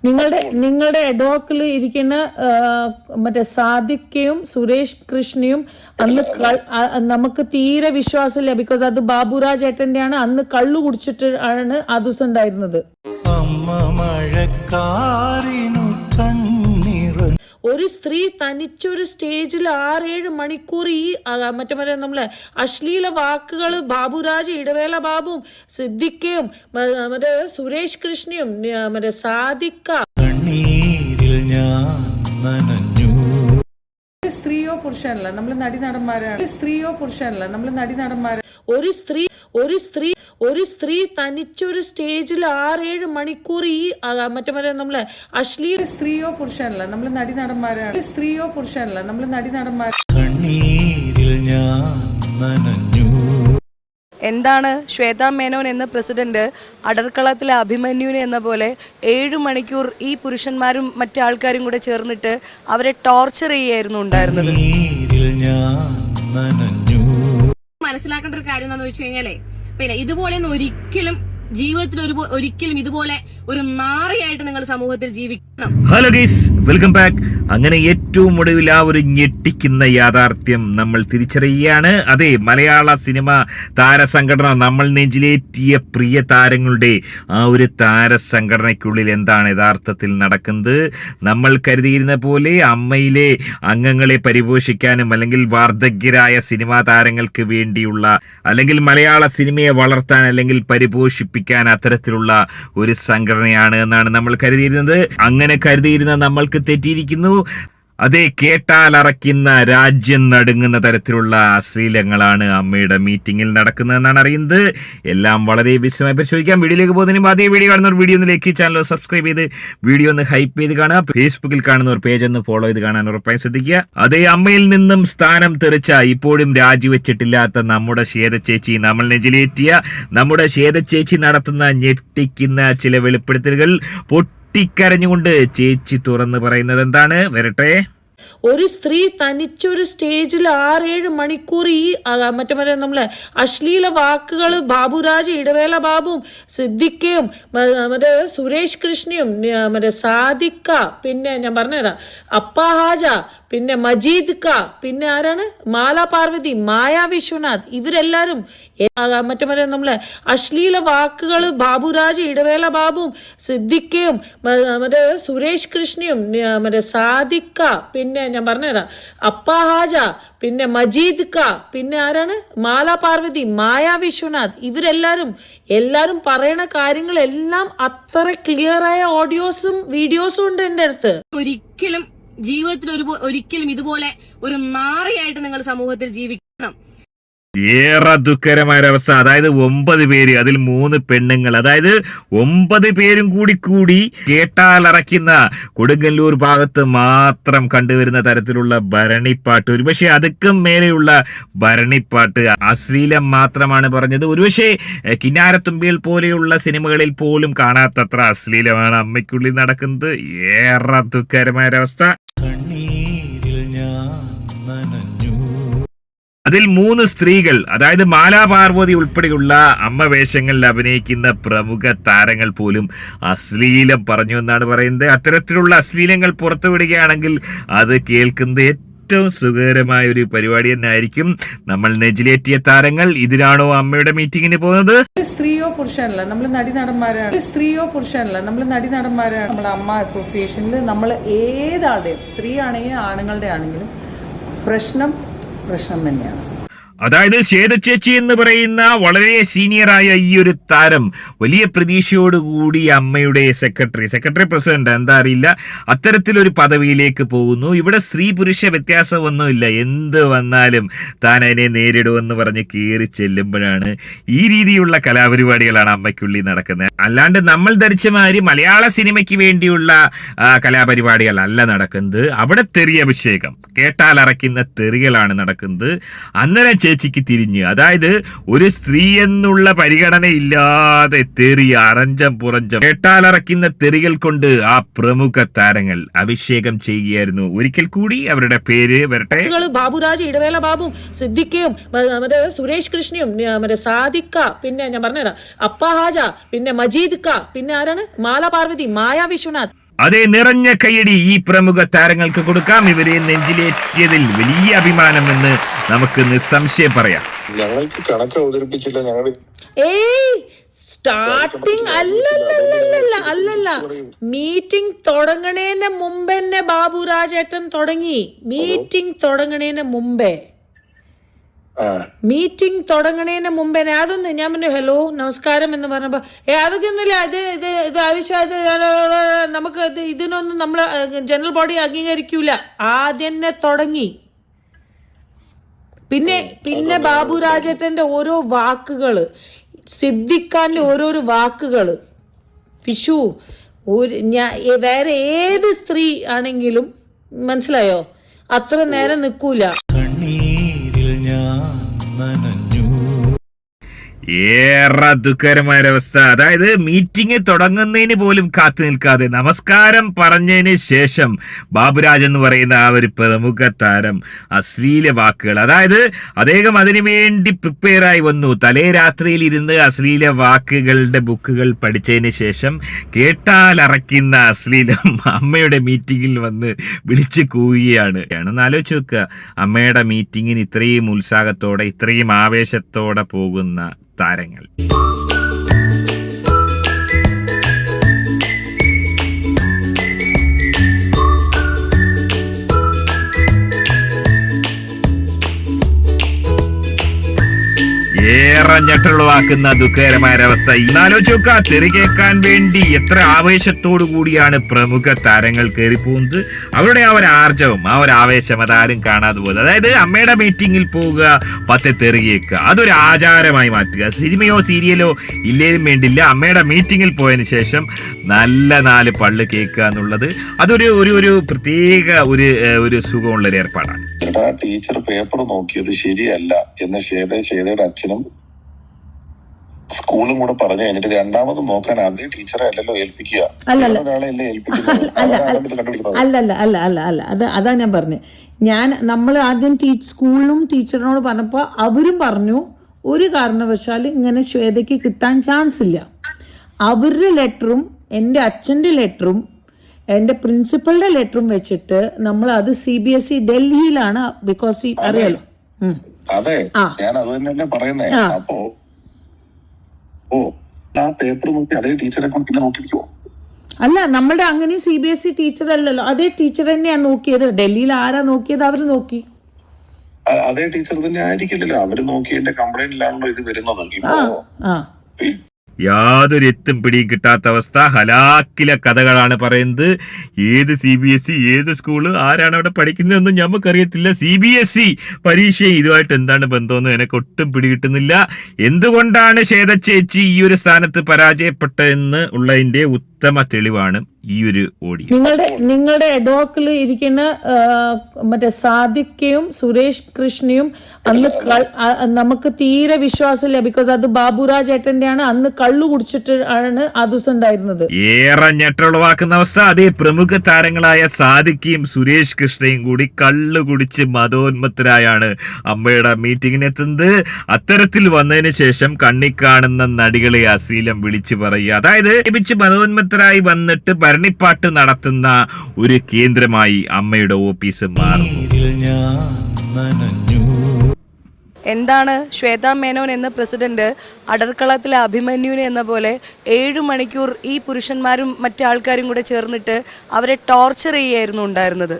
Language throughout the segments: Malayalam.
നിങ്ങളുടെ എഡോക്കിൽ ഇരിക്കുന്ന മറ്റേ സാദിഖയും സുരേഷ് കൃഷ്ണയും അന്ന് നമുക്ക് തീരെ വിശ്വാസമില്ല. ബിക്കോസ് അത് ബാബുരാജ് ഏട്ടൻ്റെയാണ്. അന്ന് കള്ളു കുടിച്ചിട്ട് ആണ് ആ ദിവസം ഉണ്ടായിരുന്നത്. ഒരു സ്ത്രീ തനിച്ചൊരു സ്റ്റേജിൽ 6-7 മണിക്കൂർ ഈ മറ്റേ നമ്മളെ അശ്ലീല വാക്കുകൾ ബാബുരാജ്, ഇടവേള ബാബുവും, സിദ്ദിഖയും, മറ്റേ സുരേഷ് കൃഷ്ണയും, മറ്റേ സാദിഖ. സ്ത്രീയോ പുരുഷനല്ല, നമ്മൾ നടന്മാരാണ്. സ്ത്രീയോ പുരുഷനല്ല, നമ്മൾ നടന്മാരാണ്. ഒരു സ്ത്രീ തനിച്ചൊരു സ്റ്റേജിൽ 6-7 മണിക്കൂർ ഈ മറ്റേ നമ്മളെ അശ്ലീല. സ്ത്രീയോ പുരുഷനല്ല, നമ്മൾ നടന്മാരാണ്. സ്ത്രീയോ പുരുഷനല്ല, നമ്മൾ നടന്മാരാണ്. എന്താണ് ശ്വേതാ മേനോൻ എന്ന പ്രസിഡന്റ് അടർക്കളത്തിലെ അഭിമന്യുവിനെ എന്ന പോലെ 7 മണിക്കൂർ ഈ പുരുഷന്മാരും മറ്റാൾക്കാരും കൂടെ ചേർന്നിട്ട് അവരെ ടോർച്ചർ ചെയ്യായിരുന്നു ഉണ്ടായിരുന്നത്. മനസ്സിലാക്കേണ്ട ഒരു കാര്യം എന്താണെന്ന് വെച്ച് കഴിഞ്ഞാലേ, പിന്നെ ഇതുപോലെയൊന്നും ഒരിക്കലും ജീവിതത്തിൽ ഒരിക്കലും ഇതുപോലെ ഒരു നാറിയായിട്ട് നിങ്ങൾ സമൂഹത്തിൽ ജീവിക്കണം. Hello guys, welcome back. അങ്ങനെ ഏറ്റവും ഒടുവിൽ ആ ഒരു ഞെട്ടിക്കുന്ന യാഥാർത്ഥ്യം നമ്മൾ തിരിച്ചറിയുകയാണ്. അതെ, മലയാള സിനിമ താരസംഘടന നമ്മൾ നെഞ്ചിലേറ്റിയ പ്രിയ താരങ്ങളുടെ ആ ഒരു താരസംഘടനയ്ക്കുള്ളിൽ എന്താണ് യഥാർത്ഥത്തിൽ നടക്കുന്നത്? നമ്മൾ കരുതിയിരുന്ന പോലെ അമ്മയിലെ അംഗങ്ങളെ പരിപോഷിക്കാനും അല്ലെങ്കിൽ വാർദ്ധക്യരായ സിനിമാ താരങ്ങൾക്ക് വേണ്ടിയുള്ള അല്ലെങ്കിൽ മലയാള സിനിമയെ വളർത്താൻ അല്ലെങ്കിൽ പരിപോഷിപ്പിക്കാൻ അത്തരത്തിലുള്ള ഒരു സംഘടനയാണ് എന്നാണ് നമ്മൾ കരുതിയിരുന്നത്. അങ്ങനെ കരുതിയിരുന്ന നമ്മൾക്ക് തെറ്റിയിരിക്കുന്നു. അതേ, കേട്ടാലറയ്ക്കുന്ന, രാജ്യം നടുങ്ങുന്ന തരത്തിലുള്ള അശ്ലീലങ്ങളാണ് അമ്മയുടെ മീറ്റിംഗിൽ നടക്കുന്നതെന്നാണ് അറിയുന്നത്. എല്ലാം വളരെ വിശദമായി പരിശോധിക്കാം. വീഡിയോയിലേക്ക് പോകുന്നതിനും അതേ വീഡിയോ കാണുന്നവർ വീഡിയോ ഒന്ന് ലൈക്ക്, ചാനൽ സബ്സ്ക്രൈബ് ചെയ്ത് വീഡിയോ ഒന്ന് ഹൈപ്പ് ചെയ്ത് കാണുക. ഫേസ്ബുക്കിൽ കാണുന്നവർ പേജ് ഒന്ന് ഫോളോ ചെയ്ത് കാണാൻ ഉറപ്പായി ശ്രദ്ധിക്കുക. അതേ, അമ്മയിൽ നിന്നും സ്ഥാനം തെറിച്ച ഇപ്പോഴും രാജിവെച്ചിട്ടില്ലാത്ത നമ്മുടെ ശ്വേതചേച്ചി, നമ്മൾ നെഞ്ചിലേറ്റിയ നമ്മുടെ ശ്വേതചേച്ചി നടത്തുന്ന ഞെട്ടിക്കുന്ന ചില വെളിപ്പെടുത്തലുകൾ പൊട്ടിക്കരഞ്ഞുകൊണ്ട് ചേച്ചി തുറന്ന് പറയുന്നത് എന്താണ്? വരട്ടെ. ഒരു സ്ത്രീ തനിച്ചൊരു സ്റ്റേജിൽ 6-7 മണിക്കൂർ ഈ മറ്റേ നമ്മളെ അശ്ലീല വാക്കുകൾ ബാബുരാജ്, ഇടവേള ബാബുവും, സിദ്ദിഖയും, മറ്റേ സുരേഷ് കൃഷ്ണയും, മറ്റേ സാദിഖ, പിന്നെ ഞാൻ പറഞ്ഞുതരാം, അപ്പാഹാജ, പിന്നെ മജീദ് ക, പിന്നെ ആരാണ്, മാല പാർവതി, മായ വിശ്വനാഥ്, ഇവരെല്ലാരും മറ്റേ നമ്മളെ അശ്ലീല വാക്കുകൾ ബാബുരാജ്, ഇടവേള ബാബുവും, സിദ്ദിഖയും, മറ്റേ സുരേഷ് കൃഷ്ണയും, മറ്റേ സാദിഖ, പിന്നെ ഞാൻ പറഞ്ഞുതരാം, അപ്പാഹാജ, പിന്നെ മജീദ് ക, പിന്നെ ആരാണ്, മാല പാർവതി, മായ വിശ്വനാഥ്, എല്ലാരും പറയണ കാര്യങ്ങളെല്ലാം അത്ര ക്ലിയറായ ഓഡിയോസും വീഡിയോസും ഉണ്ട് എൻ്റെ അടുത്ത്. ഒരിക്കലും ജീവിതത്തിൽ ഒരിക്കലും ഇതുപോലെ ഒരു നാറിയായിട്ട് നിങ്ങൾ സമൂഹത്തിൽ ജീവിക്കണം. ഏറെ ദുഃഖകരമായ ഒരവസ്ഥ. അതായത് 9 പേര്, അതിൽ 3 പെണ്ണുങ്ങൾ, അതായത് 9 പേരും കൂടി കേട്ടാലറയ്ക്കുന്ന കൊടുങ്ങല്ലൂർ ഭാഗത്ത് മാത്രം കണ്ടുവരുന്ന തരത്തിലുള്ള ഭരണിപ്പാട്ട്, ഒരുപക്ഷെ അതുക്കും മേലെയുള്ള ഭരണിപ്പാട്ട്, അശ്ലീലം മാത്രമാണ് പറഞ്ഞത്. ഒരുപക്ഷെ കിന്നാരത്തുമ്പികൾ പോലെയുള്ള സിനിമകളിൽ പോലും കാണാത്തത്ര അശ്ലീലമാണ് അമ്മയ്ക്കുള്ളിൽ നടക്കുന്നത്. ഏറെ ദുഃഖകരമായ ഒരവസ്ഥ. അതിൽ 3 സ്ത്രീകൾ, അതായത് മാലാ പാർവതി ഉൾപ്പെടെയുള്ള അമ്മ വേഷങ്ങളിൽ അഭിനയിക്കുന്ന പ്രമുഖ താരങ്ങൾ പോലും അശ്ലീലം പറഞ്ഞു എന്നാണ് പറയുന്നത്. അത്തരത്തിലുള്ള അശ്ലീലങ്ങൾ പുറത്തുവിടുകയാണെങ്കിൽ അത് കേൾക്കുന്നത് ഏറ്റവും സുഖകരമായ ഒരു പരിപാടി തന്നെ ആയിരിക്കും. നമ്മൾ നെഞ്ചിലേറ്റിയ താരങ്ങൾ ഇതിനാണോ അമ്മയുടെ മീറ്റിങ്ങിന് പോകുന്നത്? സ്ത്രീയോ പുരുഷനല്ല, നമ്മൾ നടന്മാരാണ്. സ്ത്രീയോ പുരുഷനല്ല, നമ്മൾ നടന്മാരാണ്. നമ്മുടെ അമ്മ അസോസിയേഷനിൽ നമ്മൾ ഏതാളുടെയും, സ്ത്രീ ആണെങ്കിലും ആണുങ്ങളുടെ ആണെങ്കിലും പ്രശ്നം തന്നെയാണ്. അതായത് ശ്വേതചേച്ചി എന്ന് പറയുന്ന വളരെ സീനിയറായ ഈ ഒരു താരം വലിയ പ്രതീക്ഷയോടുകൂടി അമ്മയുടെ സെക്രട്ടറി പ്രസിഡന്റ് എന്താ അറിയില്ല, അത്തരത്തിലൊരു പദവിയിലേക്ക് പോകുന്നു. ഇവിടെ സ്ത്രീ പുരുഷ വ്യത്യാസമൊന്നുമില്ല, എന്ത് വന്നാലും താൻ അതിനെ നേരിടുമെന്ന് പറഞ്ഞ് കയറി ചെല്ലുമ്പോഴാണ് ഈ രീതിയിലുള്ള കലാപരിപാടികളാണ് അമ്മയ്ക്കുള്ളിൽ നടക്കുന്നത്. അല്ലാണ്ട് നമ്മൾ ധരിച്ച മാതിരി മലയാള സിനിമയ്ക്ക് വേണ്ടിയുള്ള കലാപരിപാടികളല്ല നടക്കുന്നത്. അവിടെ തെറി അഭിഷേകം, കേട്ടാലറയ്ക്കുന്ന തെറികളാണ് നടക്കുന്നത്. അന്നേരം ചേച്ചിക്ക് തിരിഞ്ഞ്, അതായത് ഒരു സ്ത്രീ എന്നുള്ള പരിഗണന ഇല്ലാതെ തെറി അറഞ്ചം പുറഞ്ചം കേട്ടാലറയ്ക്കുന്ന തെറികൾ കൊണ്ട് ആ പ്രമുഖ താരങ്ങൾ അഭിഷേകം ചെയ്യുകയായിരുന്നു. ഒരിക്കൽ കൂടി അവരുടെ പേര് വരട്ടെ. ബാബുരാജ്, ഇടവേള ബാബുവും, സിദ്ദിഖയും, മറ്റേ സുരേഷ് കൃഷ്ണയും, മറ്റേ സാദിഖ, പിന്നെ ഞാൻ പറഞ്ഞുതരാം, അപ്പാഹാജ, പിന്നെ മജീദ് ക, പിന്നെ ആരാണ്, മാല പാർവതി, മായ വിശ്വനാഥ്, അതേ, നിറഞ്ഞ കയ്യടി ഈ പ്രമുഖ താരങ്ങൾക്ക് കൊടുക്കാം. ഇവരെ നെഞ്ചിലേറ്റിയതിൽ വലിയ അഭിമാനമെന്ന് നമുക്ക് നിസ്സംശയം പറയാം. ഞങ്ങൾക്ക് കണക്ക് അവതരിപ്പിച്ചില്ല. ഞങ്ങൾ സ്റ്റാർട്ടിങ് അല്ലല്ല മീറ്റിംഗ് തുടങ്ങണേന്റെ മുമ്പ് തന്നെ ബാബുരാജേട്ടൻ തുടങ്ങി. മീറ്റിംഗ് തുടങ്ങണേന്റെ മുമ്പേ അതൊന്ന് ഞാൻ പറഞ്ഞു ഹലോ നമസ്കാരം എന്ന് പറഞ്ഞപ്പോ അതൊക്കെ ഒന്നുമില്ല, ഇത് ആവശ്യം നമുക്ക് ഇതിനൊന്നും നമ്മള് ജനറൽ ബോഡി അംഗീകരിക്കൂല. ആദ്യം തന്നെ തുടങ്ങി. പിന്നെ ബാബുരാജേട്ടന്റെ ഓരോ വാക്കുകള്, സിദ്ദിഖാന്റെ ഓരോരോ വാക്കുകള്, വിഷു വേറെ ഏത് സ്ത്രീ ആണെങ്കിലും മനസ്സിലായോ അത്ര നേരം നിൽക്കൂല. ഏറെ ദുഃഖകരമായ ഒരവസ്ഥ. അതായത് മീറ്റിംഗ് തുടങ്ങുന്നതിന് പോലും കാത്തു നിൽക്കാതെ നമസ്കാരം പറഞ്ഞതിന് ശേഷം ബാബുരാജ് എന്ന് പറയുന്ന ആ ഒരു പ്രമുഖ താരം അശ്ലീല വാക്കുകൾ, അതായത് അദ്ദേഹം അതിനുവേണ്ടി പ്രിപ്പയർ ആയി വന്നു. തലേ രാത്രിയിൽ ഇരുന്ന് അശ്ലീല വാക്കുകളുടെ ബുക്കുകൾ പഠിച്ചതിന് ശേഷം കേട്ടാലറയ്ക്കുന്ന അശ്ലീലം അമ്മയുടെ മീറ്റിംഗിൽ വന്ന് വിളിച്ചു കൂവുകയാണ്. ഒന്ന് ആലോചിച്ച് നോക്കുക, അമ്മയുടെ മീറ്റിങ്ങിന് ഇത്രയും ഉത്സാഹത്തോടെ ഇത്രയും ആവേശത്തോടെ പോകുന്ന താരങ്ങൾ. ഏറെ ഞെട്ടുളവാക്കുന്ന ദുഃഖകരമായ ഒരവസ്ഥ. ഇന്നാലോചിച്ച് നോക്കുക, തെറി കേൾക്കാൻ വേണ്ടി എത്ര ആവേശത്തോടു കൂടിയാണ് പ്രമുഖ താരങ്ങൾ കയറിപ്പോകുന്നത്. അവരുടെ ആ ഒരു ആർജവം, ആ ഒരു ആവേശം അതാരും കാണാതെ പോകുന്നത്. അതായത് അമ്മയുടെ മീറ്റിംഗിൽ പോവുക, 10 തെറി കേൾക്കുക, അതൊരു ആചാരമായി മാറ്റുക. സിനിമയോ സീരിയലോ ഇല്ലേലും വേണ്ടില്ല, അമ്മയുടെ മീറ്റിംഗിൽ പോയതിനു ശേഷം നല്ല 4 പള്ള് കേൾക്കുക എന്നുള്ളത് അതൊരു ഒരു പ്രത്യേക ഒരു സുഖമുള്ളൊരു ഏർപ്പാടാണ്. ടീച്ചർ പേപ്പർ നോക്കിയത് ശരിയല്ല എന്ന് ശ്വേതയുടെ അച്ഛനും സ്കൂളും കൂടെ പറഞ്ഞു കഴിഞ്ഞിട്ട് രണ്ടാമത് നോക്കാൻ അതേ ടീച്ചറെ അല്ലല്ലോ ഏൽപ്പിക്കുക. അതാ ഞാൻ പറഞ്ഞത്. നമ്മൾ ആദ്യം സ്കൂളിലും ടീച്ചറിനോട് പറഞ്ഞപ്പോൾ അവരും പറഞ്ഞു ഒരു കാരണവശാലും ഇങ്ങനെ ശ്വേതയ്ക്ക് കിട്ടാൻ ചാൻസ് ഇല്ല. അവരുടെ ലെറ്ററും എൻ്റെ അച്ഛൻ്റെ ലെറ്ററും എൻ്റെ പ്രിൻസിപ്പളുടെ ലെറ്ററും വെച്ചിട്ട് നമ്മൾ അത് CBSE ഡൽഹിയിലാണ്, ബിക്കോസ് അറിയാലോ. അതെ, ഞാൻ അത് തന്നെ പറയുന്നേ. അപ്പോ ആ പേപ്പർ നോക്കി അതേ ടീച്ചറെ കൊണ്ട് പിന്നെ നോക്കിയിരിക്കുവോ? അല്ല, നമ്മുടെ അങ്ങനെ CBSE ടീച്ചർ അല്ലല്ലോ, അതേ ടീച്ചർ തന്നെയാണ് നോക്കിയത്. ഡൽഹിയിൽ ആരാ നോക്കിയത്? അവര് നോക്കി. അതേ ടീച്ചർ തന്നെ ആയിരിക്കില്ലല്ലോ, അവര് നോക്കിയതിന്റെ കംപ്ലൈന്റിലാണല്ലോ ഇത് വരുന്നത്. യാതൊരു എത്തും പിടിയും കിട്ടാത്ത അവസ്ഥ, ഹലാക്കിലെ കഥകളാണ് പറയുന്നത്. ഏത് CBSE, ഏത് സ്കൂള്, ആരാണ് അവിടെ പഠിക്കുന്നതെന്നും നമുക്കറിയത്തില്ല. CBSE പരീക്ഷ ഇതുമായിട്ട് എന്താണ് ബന്ധമെന്ന് എനിക്ക് ഒട്ടും പിടികിട്ടുന്നില്ല. എന്തുകൊണ്ടാണ് ശ്വേത ചേച്ചി ഈ ഒരു സ്ഥാനത്ത് പരാജയപ്പെട്ടതെന്ന് ഉള്ളതിന്റെ ഉത്തമ തെളിവാണ് ഈ ഒരു ഓഡിയോ. നിങ്ങളുടെ എഡോക്കിൽ ഇരിക്കുന്ന മറ്റേ സാദിഖയും സുരേഷ് കൃഷ്ണയും അന്ന് നമുക്ക് തീരെ വിശ്വാസമില്ല, ബിക്കോസ് അത് ബാബുരാജ് ഏട്ടന്റെ ആണ്. അന്ന് കള്ളു കുടിച്ചിട്ട് ആണ് ആ ദിവസം ഉണ്ടായിരുന്നത്. ഏറെ ഞെട്ടുളവാക്കുന്ന അവസ്ഥ. അതേ, പ്രമുഖ താരങ്ങളായ സാദിഖയും സുരേഷ് കൃഷ്ണയും കൂടി കള്ളു കുടിച്ച് മതോന്മത്തരായാണ് അമ്മയുടെ മീറ്റിംഗിന് എത്തുന്നത്. അത്തരത്തിൽ വന്നതിന് ശേഷം കണ്ണിക്കാണുന്ന നടികളെ അശ്ലീലം വിളിച്ചു പറയുക, അതായത് മതോന്മത്തരായി വന്നിട്ട് ഭരണിപ്പാട്ട് നടത്തുന്ന ഒരു കേന്ദ്രമായി അമ്മയുടെ ഓഫീസ് മാറും. എന്താണ് ശ്വേതാ മേനോൻ എന്ന പ്രസിഡന്റ് അടർക്കളത്തിലെ അഭിമന്യുവിനെ എന്ന പോലെ 7 മണിക്കൂർ ഈ പുരുഷന്മാരും മറ്റാൾക്കാരും കൂടെ ചേർന്നിട്ട് അവരെ ടോർച്ചർ ചെയ്യായിരുന്നു ഉണ്ടായിരുന്നത്.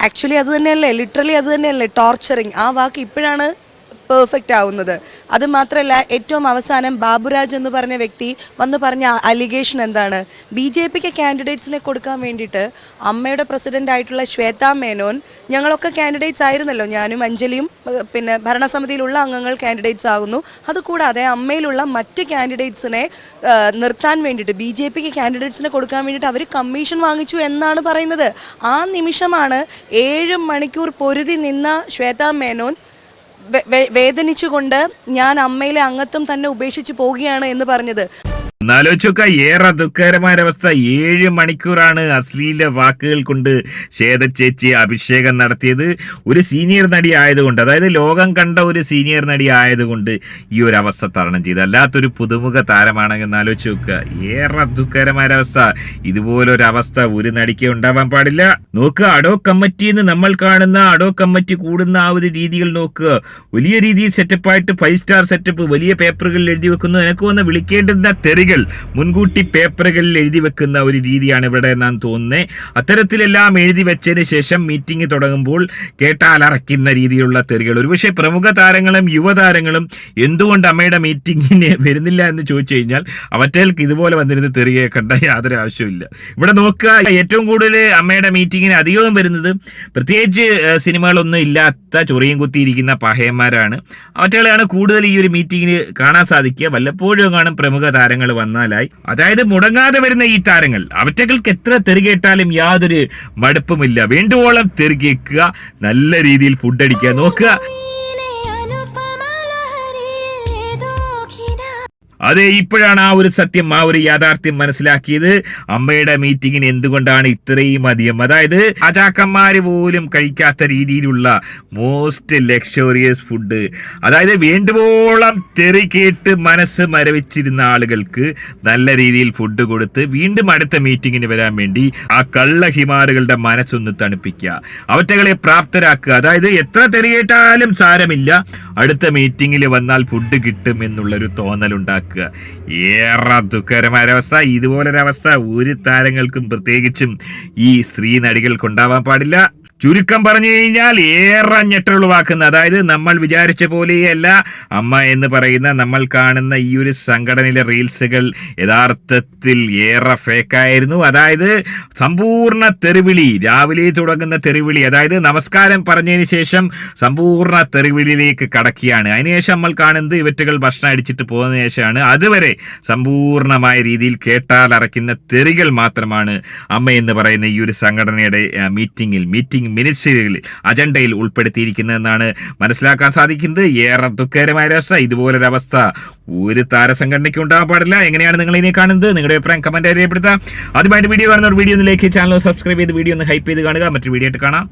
ആക്ച്വലി അത് തന്നെയല്ലേ, ലിറ്ററലി അത് തന്നെയല്ലേ ടോർച്ചറിങ്. ആ വാക്ക് ഇപ്പോഴാണ് പെർഫെക്റ്റ് ആവുന്നത്. അത് മാത്രമല്ല, ഏറ്റവും അവസാനം ബാബുരാജ് എന്ന് പറഞ്ഞ വ്യക്തി വന്ന് പറഞ്ഞ അലിഗേഷൻ എന്താണ്? BJPക്ക് കാൻഡിഡേറ്റ്സിനെ കൊടുക്കാൻ വേണ്ടിയിട്ട് അമ്മയുടെ പ്രസിഡന്റ് ആയിട്ടുള്ള ശ്വേതാ മേനോൻ, ഞങ്ങളൊക്കെ കാൻഡിഡേറ്റ്സ് ആയിരുന്നല്ലോ, ഞാനും അഞ്ജലിയും പിന്നെ ഭരണസമിതിയിലുള്ള അംഗങ്ങൾ കാൻഡിഡേറ്റ്സ് ആകുന്നു. അതുകൂടാതെ അമ്മയിലുള്ള മറ്റ് കാൻഡിഡേറ്റ്സിനെ നിർത്താൻ വേണ്ടിയിട്ട് BJPക്ക് കാൻഡിഡേറ്റ്സിനെ കൊടുക്കാൻ വേണ്ടിയിട്ട് അവർ കമ്മീഷൻ വാങ്ങിച്ചു എന്നാണ് പറയുന്നത്. ആ നിമിഷമാണ് 7 മണിക്കൂർ പൊരുതി നിന്ന ശ്വേതാ മേനോൻ വേദനിച്ചുകൊണ്ട് ഞാൻ അമ്മയിലെ അംഗത്വം തന്നെ ഉപേക്ഷിച്ച് പോവുകയാണ് എന്ന് പറഞ്ഞത്. എന്നാലോചിച്ചൊക്കെ ഏറെ ദുഃഖകരമായ അവസ്ഥ. 7 മണിക്കൂറാണ് അശ്ലീല വാക്കുകൾ കൊണ്ട് ശ്വേത ചേച്ചി അഭിഷേകം നടത്തിയത്. ഒരു സീനിയർ നടി ആയതുകൊണ്ട്, അതായത് ലോകം കണ്ട ഒരു സീനിയർ നടി ആയതുകൊണ്ട് ഈ ഒരു അവസ്ഥ തരണം ചെയ്ത്, അല്ലാത്തൊരു പുതുമുഖ താരമാണെങ്കിൽ എന്നാലോചിച്ച് നോക്കുക. ഏറെ ദുഃഖകരമായ അവസ്ഥ. ഇതുപോലൊരവസ്ഥ ഒരു നടിക്ക് ഉണ്ടാവാൻ പാടില്ല. നോക്കുക, അഡോ കമ്മിറ്റിന്ന് നമ്മൾ കാണുന്ന അഡോ കമ്മിറ്റി കൂടുന്ന ആ ഒരു രീതികൾ നോക്കുക. വലിയ രീതിയിൽ സെറ്റപ്പായിട്ട് 5 സ്റ്റാർ സെറ്റപ്പ്, വലിയ പേപ്പറുകളിൽ എഴുതി വെക്കുന്നു. എനിക്ക് വന്ന് വിളിക്കേണ്ടുന്ന തെറികൾ മുൻകൂട്ടി പേപ്പറുകളിൽ എഴുതി വെക്കുന്ന ഒരു രീതിയാണ് ഇവിടെ ഞാൻ തോന്നുന്നത്. അത്തരത്തിലെല്ലാം എഴുതി വെച്ചതിന് ശേഷം മീറ്റിംഗ് തുടങ്ങുമ്പോൾ കേട്ടാൽ അറയ്ക്കുന്ന രീതിയിലുള്ള തെറികൾ. ഒരുപക്ഷെ പ്രമുഖ താരങ്ങളും യുവതാരങ്ങളും എന്തുകൊണ്ട് അമ്മയുടെ മീറ്റിങ്ങിന് വരുന്നില്ല എന്ന് ചോദിച്ചു കഴിഞ്ഞാൽ അവറ്റേൾക്ക് ഇതുപോലെ വന്നിരുന്ന തെറി കേൾക്കേണ്ട യാതൊരു ആവശ്യമില്ല. ഇവിടെ നോക്കുക, ഏറ്റവും കൂടുതൽ അമ്മയുടെ മീറ്റിങ്ങിന് അധികവും വരുന്നത് പ്രത്യേകിച്ച് സിനിമകളൊന്നും ഇല്ലാത്ത ചൊറിയും കുത്തിയിരിക്കുന്ന പഹയന്മാരാണ്. അവറ്റകളെയാണ് കൂടുതൽ ഈ ഒരു മീറ്റിങ്ങിന് കാണാൻ സാധിക്കുക. വല്ലപ്പോഴും കാണും പ്രമുഖ താരങ്ങൾ വന്നാലായി. അതായത് മുടങ്ങാതെ വരുന്ന ഈ താരങ്ങൾ, അവറ്റകൾക്ക് എത്ര തെറി കേട്ടാലും യാതൊരു മടുപ്പുമില്ല. വേണ്ടുവോളം തെറി കേൾക്കുക, നല്ല രീതിയിൽ ഫുഡ് അടിക്കുക. നോക്കുക, അതെ, ഇപ്പോഴാണ് ആ ഒരു സത്യം, ആ ഒരു യാഥാർത്ഥ്യം മനസ്സിലാക്കിയത്. അമ്മയുടെ മീറ്റിങ്ങിന് എന്തുകൊണ്ടാണ് ഇത്രയും അധികം, അതായത് രാജാക്കന്മാര് പോലും കഴിക്കാത്ത രീതിയിലുള്ള മോസ്റ്റ് ലക്ഷറിയസ് ഫുഡ്, അതായത് വേണ്ടുവോളം തെറി കേട്ട് മനസ്സ് മരവിച്ചിരുന്ന ആളുകൾക്ക് നല്ല രീതിയിൽ ഫുഡ് കൊടുത്ത് വീണ്ടും അടുത്ത മീറ്റിങ്ങിന് വരാൻ വേണ്ടി ആ കള്ള ഹിമാറുകളുടെ മനസ്സൊന്ന് തണുപ്പിക്കുക, അവറ്റകളെ പ്രാപ്തരാക്കുക. അതായത് എത്ര തെറി കേട്ടാലും സാരമില്ല, അടുത്ത മീറ്റിങ്ങിൽ വന്നാൽ ഫുഡ് കിട്ടും എന്നുള്ളൊരു തോന്നലുണ്ടാക്കുക. ഏറെ ദുഃഖകരമായ അവസ്ഥ. ഇതുപോലൊരവസ്ഥ ഒരു താരങ്ങൾക്കും പ്രത്യേകിച്ചും ഈ സ്ത്രീ നടികൾക്കുണ്ടാവാൻ പാടില്ല. ചുരുക്കം പറഞ്ഞു കഴിഞ്ഞാൽ ഏറെ ഞെട്ടലുളവാക്കുന്ന, അതായത് നമ്മൾ വിചാരിച്ച പോലെയല്ല അമ്മ എന്ന് പറയുന്ന നമ്മൾ കാണുന്ന ഈ ഒരു സംഘടനയിലെ റീൽസുകൾ യഥാർത്ഥത്തിൽ ഏറെ ഫേക്കായിരുന്നു. അതായത് സമ്പൂർണ്ണ തെറിവിളി, രാവിലെ തുടങ്ങുന്ന തെറിവിളി, അതായത് നമസ്കാരം പറഞ്ഞതിന് ശേഷം സമ്പൂർണ്ണ തെറിവിളിയിലേക്ക് കടക്കുകയാണ്. അതിനുശേഷം നമ്മൾ കാണുന്നത് ഇവറ്റുകൾ ഭക്ഷണം അടിച്ചിട്ട് പോകുന്നതിന് ശേഷമാണ്. അതുവരെ സമ്പൂർണ്ണമായ രീതിയിൽ കേട്ടാൽ അറയ്ക്കുന്ന തെറികൾ മാത്രമാണ് അമ്മ എന്ന് പറയുന്ന ഈ ഒരു സംഘടനയുടെ മീറ്റിംഗ് മിനിറ്റ്സുകളിൽ അജണ്ടയിൽ ഉൾപ്പെടുത്തിയിരിക്കുന്നതെന്നാണ് മനസ്സിലാക്കാൻ സാധിക്കുന്നത്. ഏറെ ദുഃഖകരമായ അവസ്ഥ. ഇതുപോലൊരവസ്ഥ ഒരു താരസംഘടനയ്ക്ക് ഉണ്ടാകാൻ പാടില്ല. എങ്ങനെയാണ് നിങ്ങൾ ഇതിനെ കാണുന്നത്? നിങ്ങളുടെ അഭിപ്രായം കമന്റ് രേഖപ്പെടുത്താം. ആദ്യമായിട്ട് വീഡിയോ കാണുന്ന ഒരു വീഡിയോ ഒന്ന് ലൈക്ക്, ചാനൽ സബ്സ്ക്രൈബ് ചെയ്ത് വീഡിയോ ഒന്ന് ഹൈപ്പ് ചെയ്ത് കാണുക. മറ്റൊരു വീഡിയോ ആയിട്ട് കാണാം.